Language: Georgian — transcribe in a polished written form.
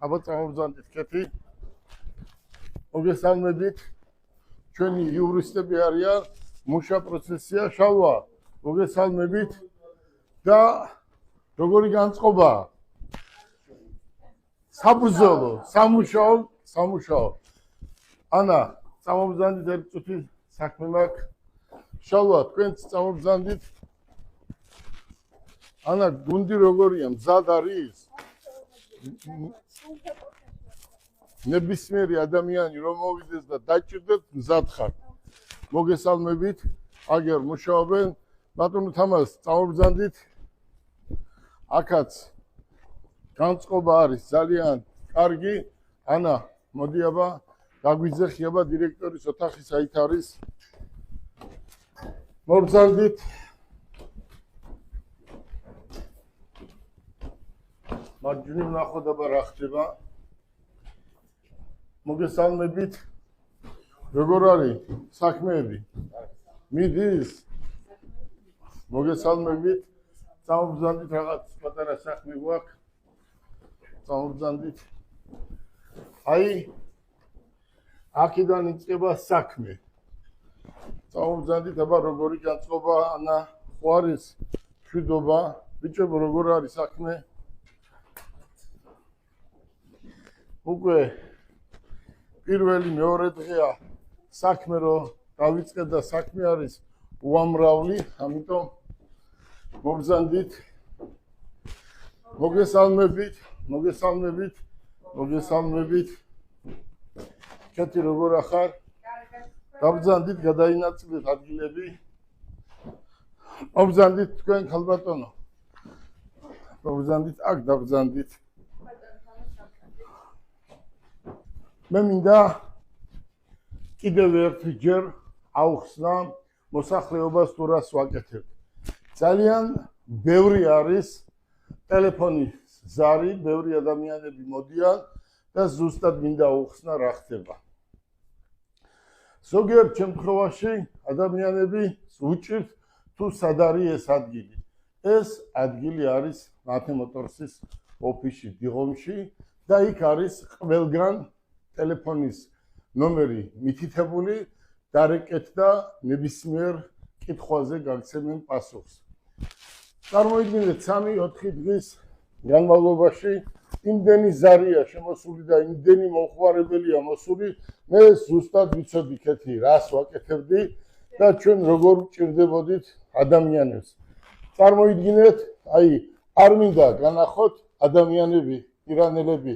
აბა წამობრძანდით კეთი. მოგესალმებით. ჩვენი იურისტები არიან, მუშა პროცესია შალვა. მოგესალმებით და როგორი განწყობა? საბრძოლო, სამუშაო. ანა, წამობრძანდით ერთ წუთი საქმე მაქვს. შალვა, თქვენც წამობრძანდით. ანა, გუნდი როგორია? მზად არის? ნებისმიერი ადამიანი რომ მოვიდეს და დაჭირდეთ, მზად ხარ. მოგესალმებით, აგერ მუშაობენ, ბატონო თამას, წამობრძანდით. აქაც განწყობა არის ძალიან კარგი. ანა, მოდი აბა, გაგვიძახი აბა დირექტორის ოთახი საით არის. მობრძანდით. მარჯვნივ ვნახოთ აბა რა ხდება. მოგესალმებით. როგორ არის საქმეები? მიდის? მოგესალმებით. წამობრძანდით, რაღაც პატარა საქმე გვაქვს. წამობრძანდით. აი, აქედან იწყება საქმე. წამობრძანდით, აბა როგორი განწყობა, ანა, ხო არის მშვიდობა? ბიჭებო, როგორ არის საქმე? უკვე პირველი მეორე დღეა საქმე რომ დავიწყეთ და საქმე არის უამრავი, ამიტომ მობრძანდით. მოგესალმებით. კეთი როგორ ახარ? დაბრძანდით, გადაინაწილეთ ადგილები. მობრძანდით თქვენ ქალბატონო. მობრძანდით, აქ დაბრძანდით. მე მინდა კიდევ ერთჯერ აუხსნა მოსახლეობას თუ რას ვაკეთებ. ძალიან ბევრი არის ტელეფონის ზარი, ბევრი ადამიანები მოდიან და ზუსტად მინდა აუხსნა რა ხდება. ზოგიერთ შემთხვევაში ადამიანები უჭირთ თუ სად არის ეს ადგილი. ეს ადგილი არის მათე მოტორსის ოფისში დიღომში და იქ არის ყველგან ტელეფონის ნომერი მითითებული, დარეკეთ და ნებისმიერ კითხვაზე გაგცემენ პასუხს. წარმოიდგინეთ 3-4 დღის განმავლობაში იმდენი ზარია შემოსული და იმდენი მომხმარებელია მოსული, მე ზუსტად ვიცოდი კეთი რას ვაკეთებდი და ჩვენ როგორ ვჭირდებოდით ადამიანებს. წარმოიდგინეთ, აი, არ მინდა განახოთ ადამიანები, ირანელები